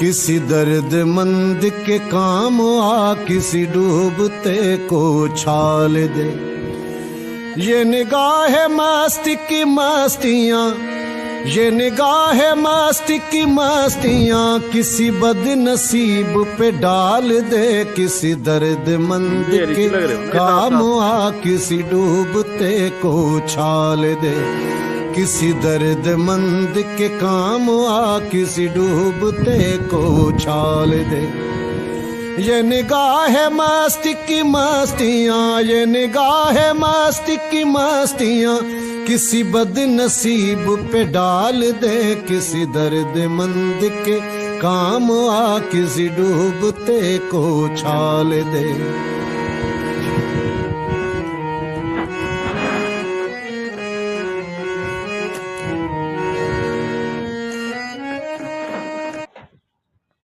किसी दर्दमंद के काम आ, किसी डूबते को छाल दे। ये निगाह मस्ती की मस्तियाँ, ये निगाह मस्ती की मस्तियाँ किसी बदनसीब पे डाल दे। किसी दर्दमंद के काम आ, किसी डूबते को छाल दे। किसी दर्दमंद के काम आ, किसी डूबते को छाल दे। ये निगाह मस्ती की मस्तियाँ, ये निगाह मस्ती की मस्तियाँ किसी बदनसीब पे डाल दे। किसी दर्दमंद के काम आ, किसी डूबते को छाल दे।